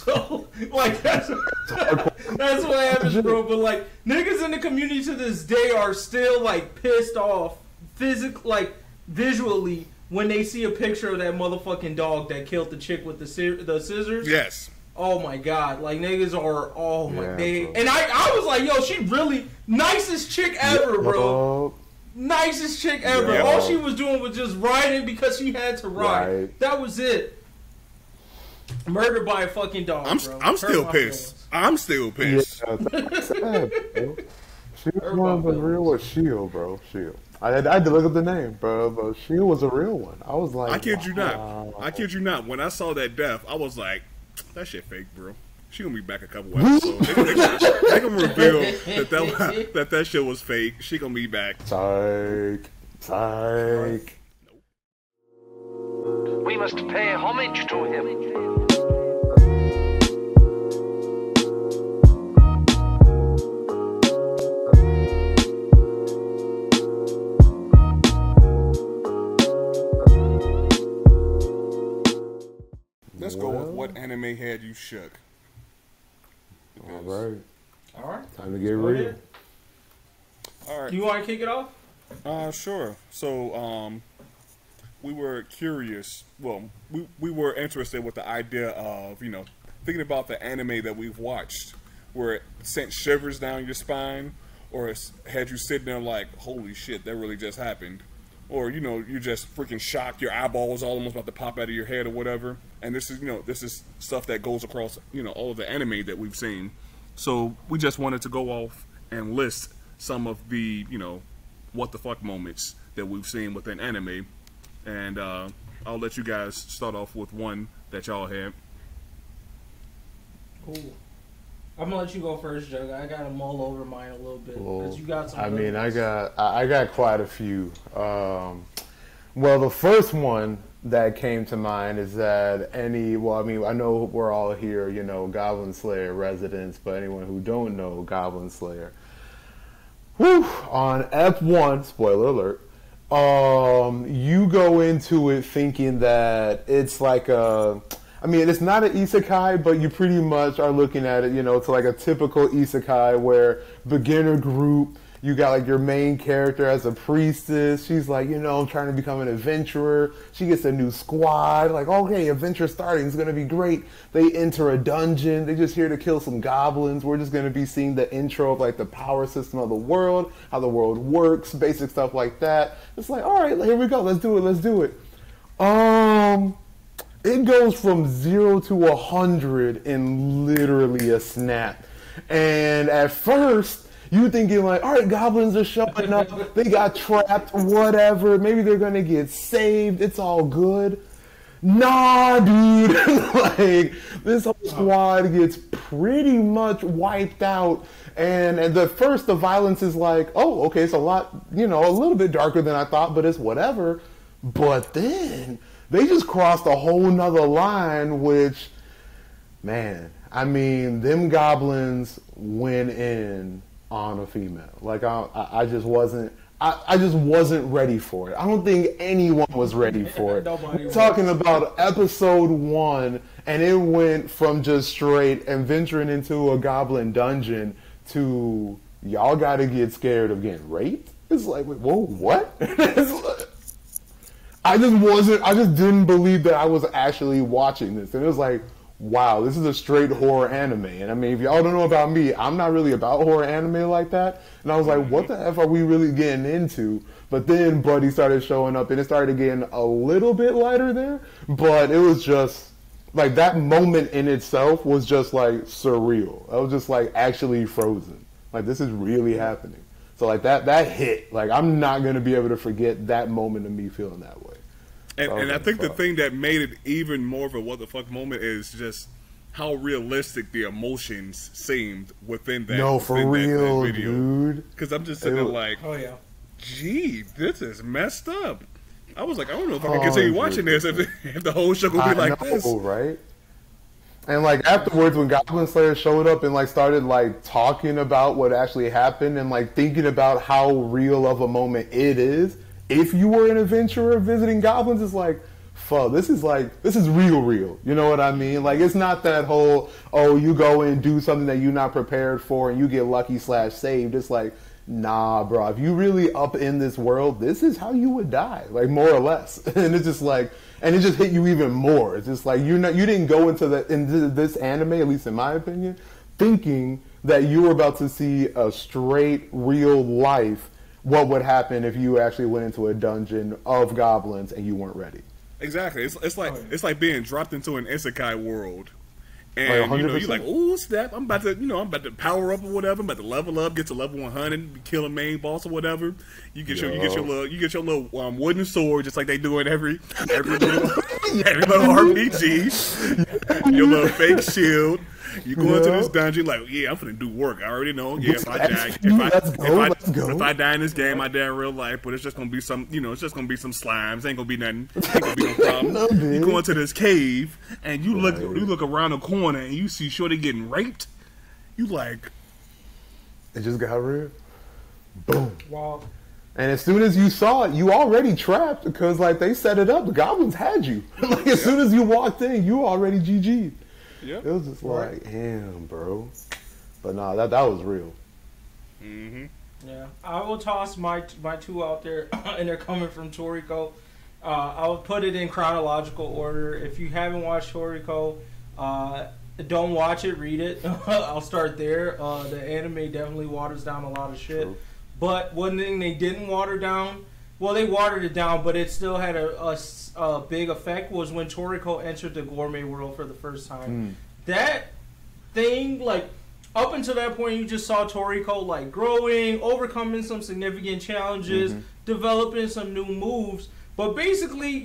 So, like, that's what happens, bro. But, like, niggas in the community to this day are still, like, pissed off visually when they see a picture of that motherfucking dog that killed the chick with the scissors. Yes. Oh my god, like niggas are and I was like, yo, she really nicest chick ever, bro. Nicest chick ever. Yeah. All she was doing was just riding because she had to ride. Right. That was it. Murdered by a fucking dog. I'm still pissed. I'm still pissed. Yeah, that's sad, bro. She was one of the real Shield, bro. Shield. I had to look up the name, bro, but Shield was a real one. I was like, I kid you not. I kid you not. When I saw that death, I was like, that shit fake, bro. She gonna be back a couple episodes. They gonna reveal that shit was fake. She gonna be back. Psych. We must pay homage to him. Let's go with what anime had you shook. All right. Time to get real. real. All right. You want to kick it off? Sure. So, we were curious. Well, we were interested with the idea of, thinking about the anime that we've watched, where it sent shivers down your spine, or it had you sitting there like, holy shit, that really just happened. Or, you're just freaking shocked, your eyeball was almost about to pop out of your head or whatever. And this is stuff that goes across, all of the anime that we've seen. So we just wanted to go off and list some of the, what the fuck moments that we've seen within anime. And I'll let you guys start off with one that y'all had. Cool. I'm gonna let you go first, Jugguh. I gotta mull over mine a little bit because you got some. I got quite a few. Well, the first one that came to mind is that I know we're all here, Goblin Slayer residents, but anyone who don't know Goblin Slayer, on F1, spoiler alert, you go into it thinking that it's like it's not an isekai, but you pretty much are looking at it, it's like a typical isekai where beginner group, you got like your main character as a priestess. She's like, I'm trying to become an adventurer. She gets a new squad. Like, okay, adventure starting is going to be great. They enter a dungeon. They're just here to kill some goblins. We're just going to be seeing the intro of like the power system of the world, how the world works, basic stuff like that. It's like, all right, here we go. Let's do it. It goes from 0 to 100 in literally a snap. And at first, you thinking like, all right, goblins are showing up. They got trapped, whatever. Maybe they're going to get saved. It's all good. Nah, dude. Like, this whole squad gets pretty much wiped out. And at first, the violence is like, oh, okay, it's a lot, a little bit darker than I thought, but it's whatever. But then they just crossed a whole nother line, which, man, them goblins went in on a female. Like I just wasn't ready for it. I don't think anyone was ready for it. We're talking about episode 1, and it went from just straight adventuring into a goblin dungeon to y'all gotta get scared of getting raped. It's like, whoa, what? I just didn't believe that I was actually watching this. And it was like, wow, this is a straight horror anime. And if y'all don't know about me, I'm not really about horror anime like that. And I was like, what the F are we really getting into? But then Buddy started showing up and it started getting a little bit lighter there. But it was just, like, that moment in itself was just, like, surreal. I was just, like, actually frozen. Like, this is really happening. So, like, that hit. Like, I'm not going to be able to forget that moment of me feeling that way. And I think the thing that made it even more of a what the fuck moment is just how realistic the emotions seemed within that. No, for real, that video. Dude. Because I'm just sitting there like, oh yeah, gee, this is messed up. I was like, I don't know if I can continue watching this if the whole show will be like this, right? And like afterwards, when Goblin Slayer showed up and like started like talking about what actually happened and like thinking about how real of a moment it is. If you were an adventurer visiting goblins, it's like, fuck, this is real. You know what I mean? Like, it's not that whole, oh, you go and do something that you're not prepared for and you get lucky/saved. It's like, nah, bro, if you really up in this world, this is how you would die, like, more or less. And it's just like, and it just hit you even more. It's just like, you didn't go into this anime, at least in my opinion, thinking that you were about to see a straight, real life, what would happen if you actually went into a dungeon of goblins and you weren't ready. Exactly. It's like being dropped into an isekai world. And you're like, oh snap! I'm about to power up or whatever. I'm about to level up, get to level 100, kill a main boss or whatever. You get your little wooden sword, just like they do in every little RPG. Your little fake shield. You go into this dungeon like, yeah, I'm finna do work. I already know. Yeah, if I die in this game, I die in real life. But it's just gonna be some, it's just gonna be some slimes. Ain't gonna be nothing. Ain't gonna be no problem. You go into this cave and you look around the corner and you see Shorty getting raped. You like, it just got real. Boom. Wow. And as soon as you saw it, you already trapped because like they set it up. The goblins had you. Like as soon as you walked in, you already GG'd. Yep. It was just like, damn, bro. But nah, that was real. Mm-hmm. Yeah, I will toss my two out there, and they're coming from Toriko. I will put it in chronological order. If you haven't watched Toriko, don't watch it, read it. I'll start there. The anime definitely waters down a lot of shit. True. But one thing they didn't water down, well, they watered it down, but it still had a big effect, was when Toriko entered the gourmet world for the first time. That thing, like, up until that point, you just saw Toriko, like, growing, overcoming some significant challenges, developing some new moves, but basically,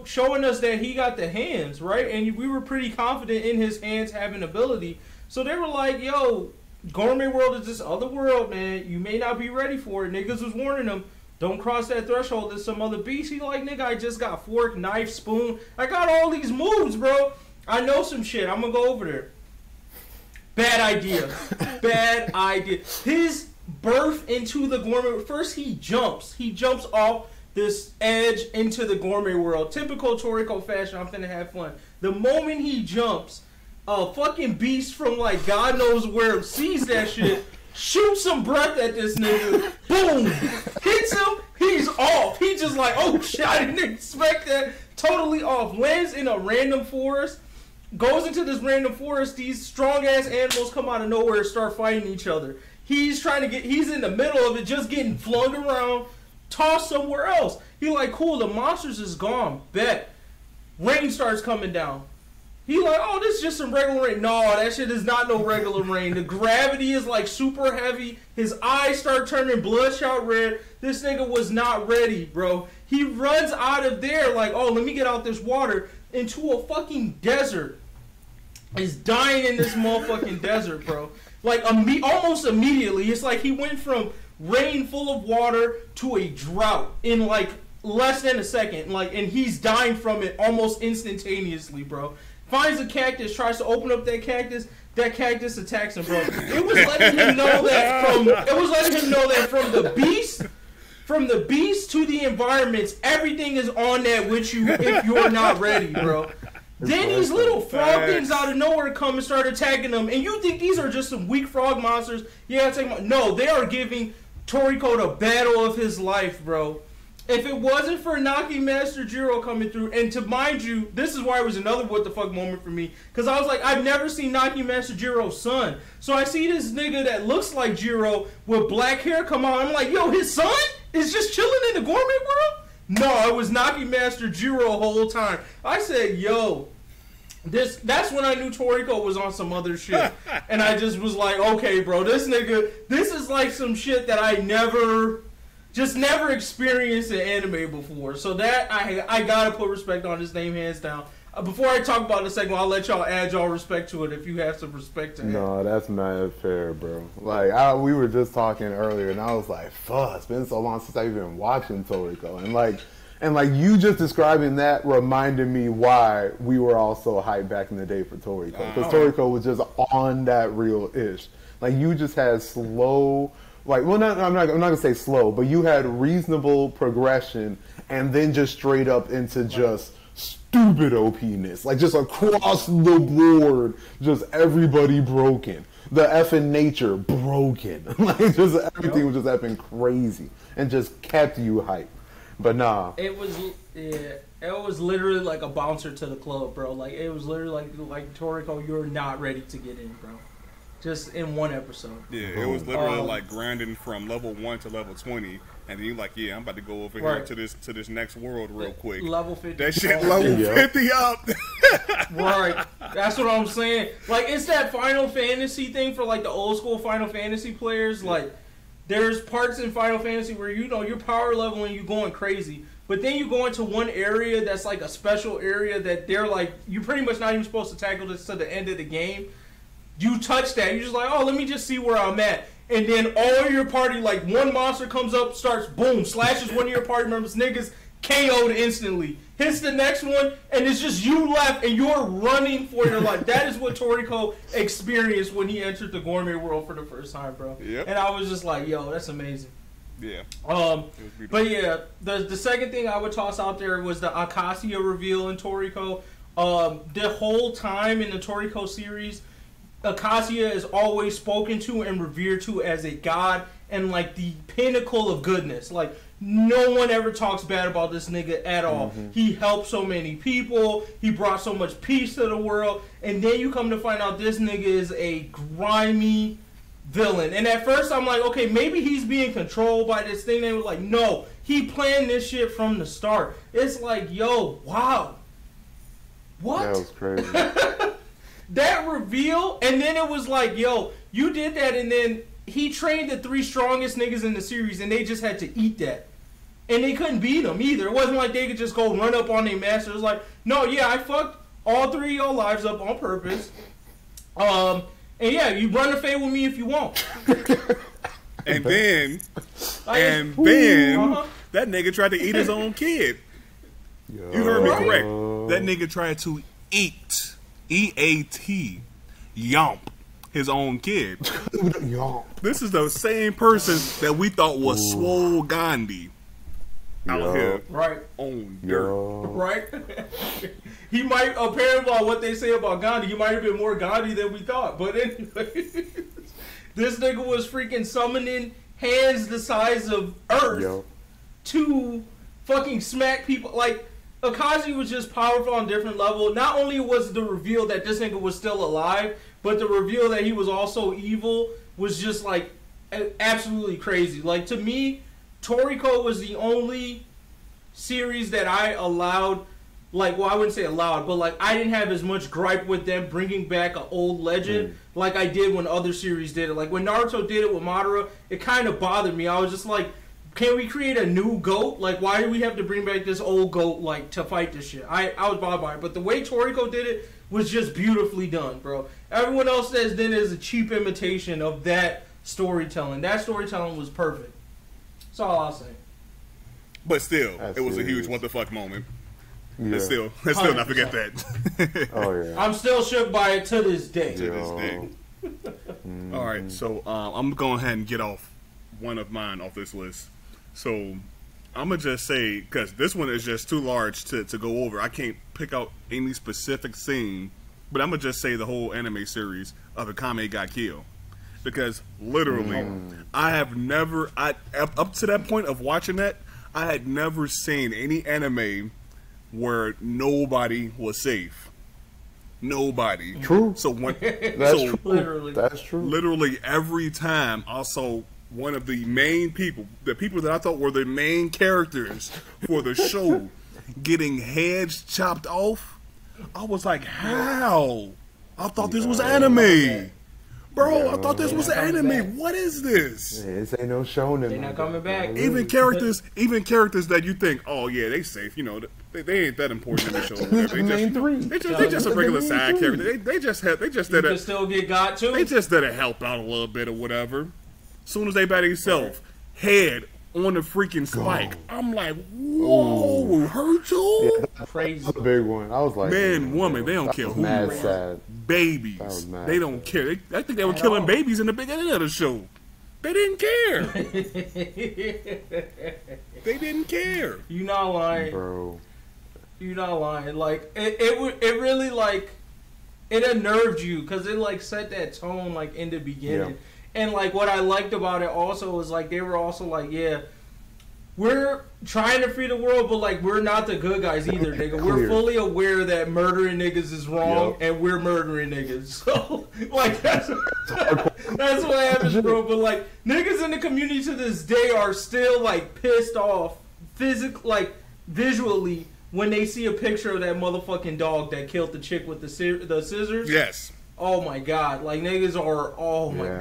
showing us that he got the hands, right? And we were pretty confident in his hands having ability. So they were like, yo, gourmet world is this other world, man. You may not be ready for it. Niggas was warning them. Don't cross that threshold. There's some other beast. He like, nigga, I just got fork, knife, spoon. I got all these moves, bro. I know some shit. I'm going to go over there. Bad idea. Bad idea. His birth into the gourmet. First, he jumps. He jumps off this edge into the gourmet world. Typical Toriko fashion. I'm finna have fun. The moment he jumps, a fucking beast from like God knows where sees that shit. Shoot some breath at this nigga. Boom. Hits him. He's off. He just like, oh shit, I didn't expect that. Totally off. Lands in a random forest. Goes into this random forest. These strong ass animals come out of nowhere and start fighting each other. He's in the middle of it, just getting flung around, tossed somewhere else. He like, cool, the monsters is gone. Bet. Rain starts coming down. He like, oh, this is just some regular rain. No, that shit is not no regular rain. The gravity is like super heavy. His eyes start turning bloodshot red. This nigga was not ready, bro. He runs out of there like, oh, let me get out this water, into a fucking desert. He's dying in this motherfucking desert, bro. Like, almost immediately. It's like he went from rain full of water to a drought in like less than a second. Like, and he's dying from it almost instantaneously, bro. Finds a cactus, tries to open up that cactus attacks him, bro. It was letting him know that from the beast to the environments, everything is on that with you if you're not ready, bro. Then these little frog things out of nowhere come and start attacking them, and you think these are just some weak frog monsters? Yeah, no, they are giving Toriko the battle of his life, bro. If it wasn't for Naki Master Jiro coming through, and to mind you, this is why it was another what the fuck moment for me, because I was like, I've never seen Naki Master Jiro's son. So I see this nigga that looks like Jiro with black hair come out. I'm like, yo, his son is just chilling in the gourmet world? No, it was Naki Master Jiro the whole time. I said, yo, that's when I knew Toriko was on some other shit. And I just was like, okay, bro, this is like some shit that I never experienced in anime before. So that, I gotta put respect on his name, hands down. Before I talk about the second one, I'll let y'all add y'all respect to it if you have some respect to it. No, that's not fair, bro. Like, we were just talking earlier, and I was like, fuck, it's been so long since I've been watching Toriko. And like you just describing that reminded me why we were all so hyped back in the day for Toriko. Because Toriko was just on that real-ish. Like, you just had slow... Like, well, I'm not gonna say slow, but you had reasonable progression, and then just straight up into just stupid OPness. Like, just across the board, just everybody broken. The effing nature broken. Like, just everything was just effing crazy and just kept you hyped. But nah. It was literally like a bouncer to the club, bro. Like, it was literally like Toriko, you're not ready to get in, bro. Just in one episode. Yeah, it was literally like grinding from level 1 to level 20, and then you're like, yeah, I'm about to go over here to this next world real quick. Level 50. That shit level 50 up. Right. That's what I'm saying. Like, it's that Final Fantasy thing for like the old school Final Fantasy players. Like, there's parts in Final Fantasy where you're power level and you're going crazy. But then you go into one area that's like a special area that they're like, you're pretty much not even supposed to tackle this to the end of the game. You touch that, you're just like, oh, let me just see where I'm at. And then all your party, like, one monster comes up, starts, boom, slashes one of your party members, niggas KO'd instantly. Hits the next one, and it's just you left, and you're running for your life. That is what Toriko experienced when he entered the Gourmet world for the first time, bro. Yep. And I was just like, yo, that's amazing. Yeah. But yeah, the second thing I would toss out there was the Acacia reveal in Toriko. The whole time in the Toriko series, Acacia is always spoken to and revered to as a god and like the pinnacle of goodness. Like, no one ever talks bad about this nigga at all. Mm-hmm. He helped so many people. He brought so much peace to the world. And then you come to find out this nigga is a grimy villain. And at first I'm like, okay, maybe he's being controlled by this thing. They were like, no, he planned this shit from the start. It's like, yo, wow. What? That was crazy. That reveal, and then it was like, yo, you did that, and then he trained the 3 strongest niggas in the series, and they just had to eat that. And they couldn't beat them either. It wasn't like they could just go run up on their master. It was like, no, yeah, I fucked all 3 of your lives up on purpose. And yeah, you run the fade with me if you want. And then, that nigga tried to eat his own kid. Yo. You heard me correct. That nigga tried to eat. E-A-T, yomp, his own kid. Yomp. This is the same person that we thought was Swole Gandhi out here. Right. On dirt. Right? He might, apparently, about what they say about Gandhi, he might have been more Gandhi than we thought. But anyway, this nigga was freaking summoning hands the size of Earth to fucking smack people. Like, Akashi was just powerful on a different level. Not only was the reveal that this nigga was still alive, but the reveal that he was also evil was just, like, absolutely crazy. Like, to me, Toriko was the only series that I allowed, like, well, I wouldn't say allowed, but, like, I didn't have as much gripe with them bringing back an old legend like I did when other series did it. Like, when Naruto did it with Madara, it kind of bothered me. I was just like, can we create a new GOAT? Like, why do we have to bring back this old GOAT, like, to fight this shit? I was bothered by it. But the way Toriko did it was just beautifully done, bro. Everyone else that's done is a cheap imitation of that storytelling. That storytelling was perfect. That's all I'll say. But still, it was a huge what the fuck moment. Yeah. Let's still not forget that. Oh, yeah. I'm still shook by it to this day. To this day. All right, so I'm going ahead and get off one of mine off this list. So I'm going to just say, because this one is just too large to go over. I can't pick out any specific scene, but I'm going to just say the whole anime series of Akame got killed. Because literally, I have never, up to that point of watching that, I had never seen any anime where nobody was safe. Nobody. True. So when true. Literally. That's true. Literally every time I saw one of the main people, the people that I thought were the main characters for the show, getting heads chopped off, I was like, how? I thought this was anime. Bro, I thought this was anime. What is this? This ain't no shonen. They're not coming back. Even characters that you think, oh yeah, they safe. You know, they ain't that important in the show. They just a regular side character. They just did it. Still get got too. They just did it help out a little bit or whatever. Soon as they by themselves, head on the freaking spike. I'm like, whoa, her too? Yeah, crazy. That's a big one. I was like, man, woman, they don't care who. Mad sad. Babies. They don't care. I think they were killing babies in the beginning of the show. They didn't care. They didn't care. You not lying. Bro. You're not lying. Like it really like it unnerved you because it like set that tone like in the beginning. Yeah. And like what I liked about it also was like they were also like, yeah, we're trying to free the world, but like we're not the good guys either, nigga. We're fully aware that murdering niggas is wrong, and we're murdering niggas. So like that's what happens, bro. But like niggas in the community to this day are still like pissed off, visually. When they see a picture of that motherfucking dog that killed the chick with the scissors. Yes. Oh my god. Like niggas are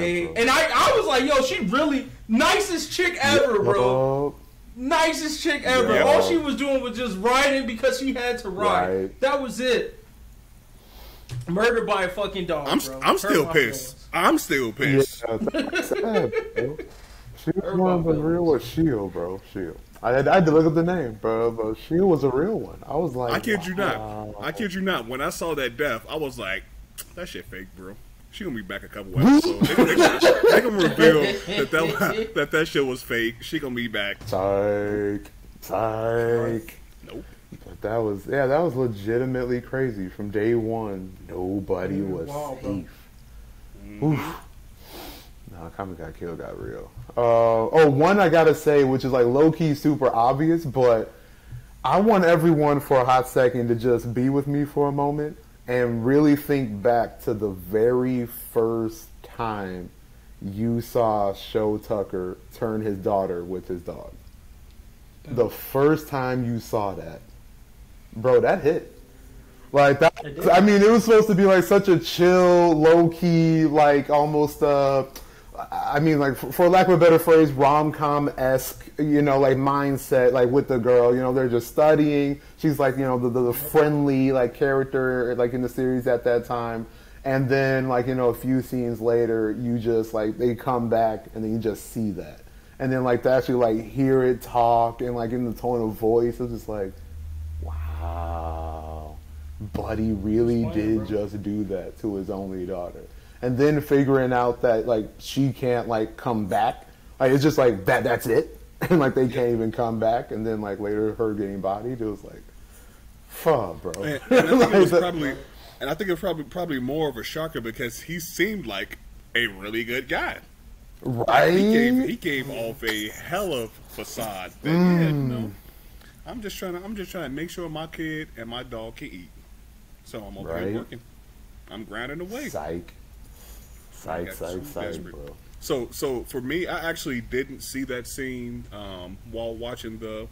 and I was like, yo, she really nicest chick ever, bro. Nicest chick ever. Yeah. All she was doing was just riding because she had to ride. Right. That was it. Murdered by a fucking dog. I'm still pissed. I'm still pissed. Yeah, that's sad, bro. She was one of the real Shield, bro. Shield. I had to look up the name, bro, but she was a real one. I was like, I kid you not. I kid you not. When I saw that death, I was like, that shit fake, bro. She gonna be back a couple episodes. They gonna reveal that shit was fake. She gonna be back. Psych. Nope. But that was legitimately crazy. From day one, nobody was safe. Oof. No, Akame got killed, got real. One I gotta say, which is like low-key super obvious, but I want everyone for a hot second to just be with me for a moment and really think back to the very first time you saw Sho Tucker turn his daughter with his dog. The first time you saw that, bro, that hit. Like that, I mean, it was supposed to be like such a chill, low-key, like almost I mean, like, for lack of a better phrase, rom-com-esque, like, mindset, like, with the girl. They're just studying. She's, like, the friendly, like, character, like, in the series at that time. And then, like, a few scenes later, you just, like, they come back, and then you just see that. And then, like, to actually, like, hear it talk, and, like, in the tone of voice, it's just like, wow. Buddy really did just do that to his only daughter. And then figuring out that, like, she can't, like, come back. Like, it's just like, that's it. And, like, they can't even come back. And then, like, later her getting bodied, it was like, fuck, bro. And I think it was probably more of a shocker because he seemed like a really good guy. Right? He gave off a hell of facade. That, I'm just trying to make sure my kid and my dog can eat. So I'm okay working. I'm grinding away. Psych, bro. So for me, I actually didn't see that scene while watching the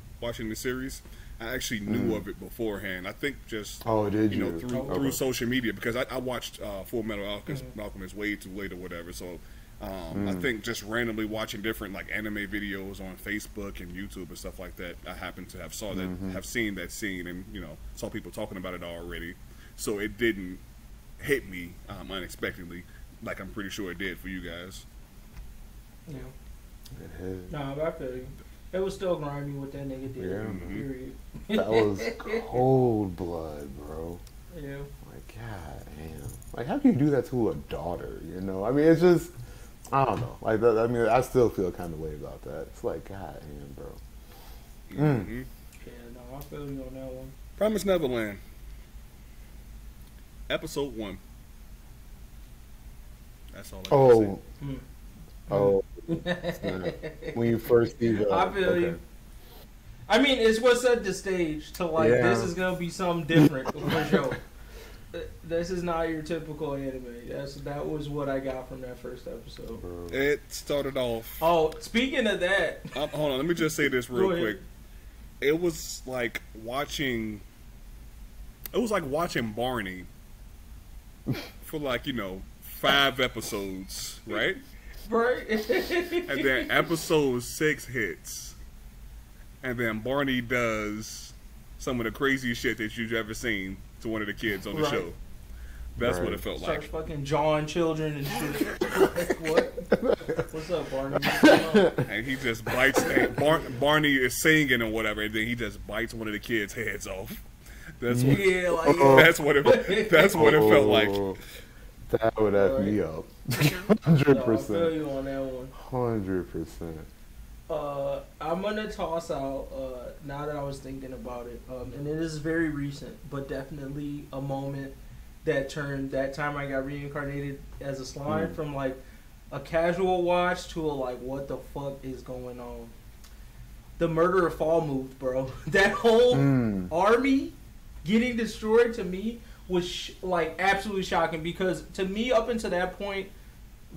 series. I actually knew of it beforehand. I think just through social media because I watched Full Metal Alchemist way too late or whatever. So I think just randomly watching different like anime videos on Facebook and YouTube and stuff like that, I happened to have seen that scene and saw people talking about it already. So it didn't hit me unexpectedly. Like I'm pretty sure it did for you guys. Yeah. Nah, but I feel you. It was still grimy what that nigga did. Yeah, period. That was cold blood, bro. Yeah. Like, god damn. Like, how can you do that to a daughter? I mean, it's just, I don't know. Like, I mean, I still feel kind of way about that. It's like, god damn, bro. Mm-hmm. Yeah, no, I feel you on that one. Promised Neverland. Episode 1. That's all I can say. Oh. When you first see the... I feel you. I mean, it's what set the stage to like, this is going to be something different for sure. This is not your typical anime. That was what I got from that first episode. It started off... Oh, speaking of that... hold on, let me just say this real quick. It was like watching Barney for like, 5 episodes, right? Right. And then episode 6 hits. And then Barney does some of the craziest shit that you've ever seen to one of the kids on the show. That's what it felt like. Starts fucking jawing children and shit. Like, what? What's up, Barney? And he just bites. Barney is singing or whatever, and then he just bites one of the kids' heads off. That's what. That's what it felt like. That would F me up. 100%. I feel you on that one. 100%. I'm gonna toss out. Now that I was thinking about it, and it is very recent, but definitely a moment that turned that time I got reincarnated as a slime from like a casual watch to a like what the fuck is going on. The murder of Fall move, bro. That whole army getting destroyed to me was like absolutely shocking because to me up until that point,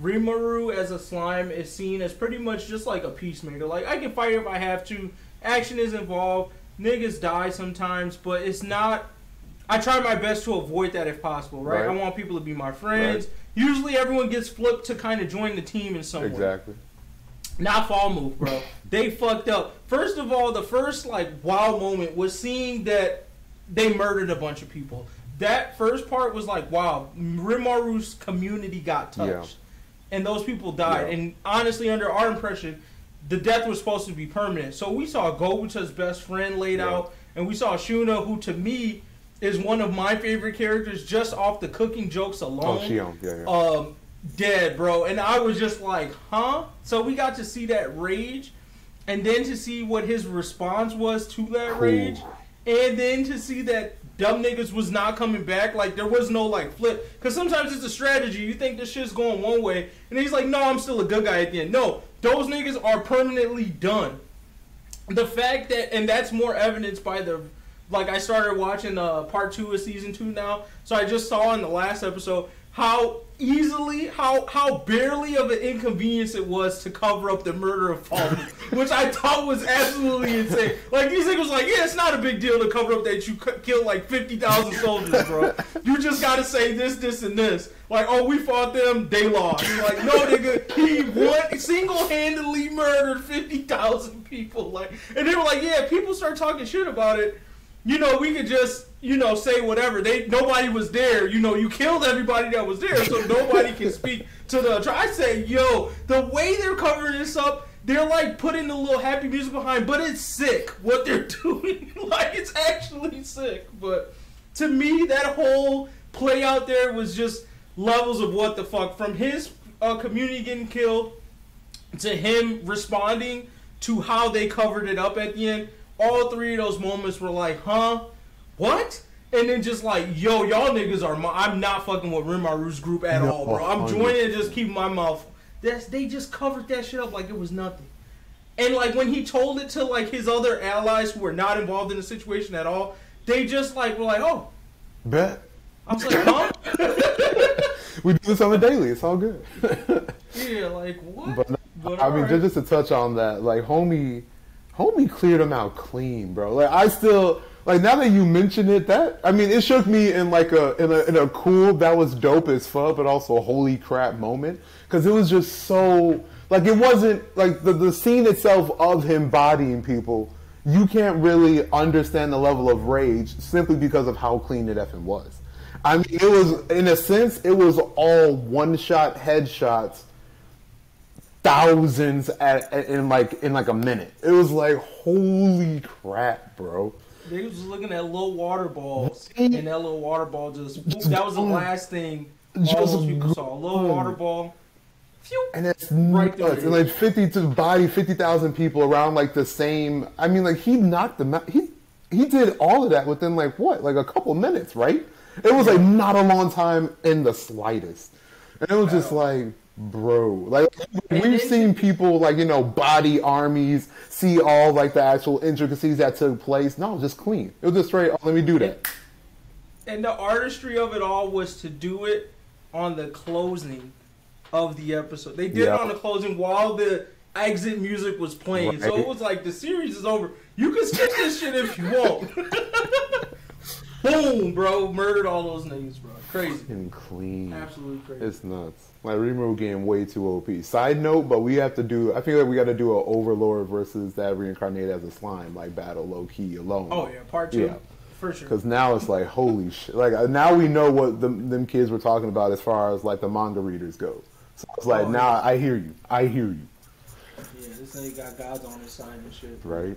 Rimuru as a slime is seen as pretty much just like a peacemaker. Like I can fight if I have to. Action is involved. Niggas die sometimes, but it's not. I try my best to avoid that if possible, right? I want people to be my friends. Right. Usually everyone gets flipped to kind of join the team in some way. Exactly. Not Fall move, bro. They fucked up. First of all, the first like wow moment was seeing that they murdered a bunch of people. That first part was like, wow, Rimaru's community got touched. Yeah. And those people died. Yeah. And honestly, under our impression, the death was supposed to be permanent. So we saw Gobuta's best friend laid out, and we saw Shuna, who to me is one of my favorite characters just off the cooking jokes alone. Oh, Shion. Dead, bro. And I was just like, huh? So we got to see that rage, and then to see what his response was to that rage, and then to see that dumb niggas was not coming back. Like, there was no, like, flip. Because sometimes it's a strategy. You think this shit's going one way, and he's like, no, I'm still a good guy at the end. No, those niggas are permanently done. The fact that, and that's more evidence by the, like, I started watching part 2 of season 2 now, so I just saw in the last episode how easily, how barely of an inconvenience it was to cover up the murder of Fall, which I thought was absolutely insane. Like, these niggas was like, yeah, it's not a big deal to cover up that you killed like 50,000 soldiers, bro. You just gotta say this, this, and this. Like, oh, we fought them, they lost. You're like, no, nigga, he single-handedly murdered 50,000 people. Like, and they were like, yeah, people start talking shit about it. You know, we could just, you know, say whatever. Nobody was there. You know, you killed everybody that was there, so nobody can speak to the. I say, yo, the way they're covering this up, they're like putting a little happy music behind, but it's sick what they're doing. Like, it's actually sick. But to me, that whole play out there was just levels of what the fuck. From his community getting killed to him responding to how they covered it up at the end. All three of those moments were like, huh? What? And then just like, yo, y'all niggas are I'm not fucking with Rimaru's group at all, bro. I'm joining and just keeping my mouth. They just covered that shit up like it was nothing. And like when he told it to like his other allies who were not involved in the situation at all, they just like were like, oh. Bet. I was like, huh? We do this on the daily. It's all good. Yeah, like what? But I mean, just to touch on that, like homie cleared him out clean, bro. Like I still like now that you mention it, that I mean it shook me in like in a cool that was dope as fuck, but also holy crap moment because it was just so like it wasn't like the scene itself of him bodying people. You can't really understand the level of rage simply because of how clean it effing was. I mean, it was in a sense it was all one shot headshots. Thousands in like a minute. It was like holy crap, bro. They was looking at little water balls, and that little water ball just that was the last thing all those people saw. A little water ball. Phew, and that's right nuts. And like 50,000 people around like the same. I mean, like he knocked them out. He did all of that within like what, like a couple minutes, right? It was like not a long time in the slightest, and it was just like. Bro, like we've seen people like, you know, body armies, see all like the actual intricacies that took place. No, just clean. It was just straight, oh, let me do that. And the artistry of it all was to do it on the closing of the episode. They did it on the closing while the exit music was playing. Right. So it was like the series is over. You can skip this shit if you want. Boom, bro. Murdered all those niggas, bro. Crazy. And clean. Absolutely crazy. It's nuts. Like Rimuru game way too OP. Side note, but we have to do. I feel like we got to do an Overlord versus that reincarnated as a slime like battle low key alone. Oh yeah, part 2. Yeah. For sure. Because now it's like holy shit. Like now we know what them kids were talking about as far as like the manga readers go. So it's like now I hear you. I hear you. Yeah, this nigga got gods on his side and shit. Right.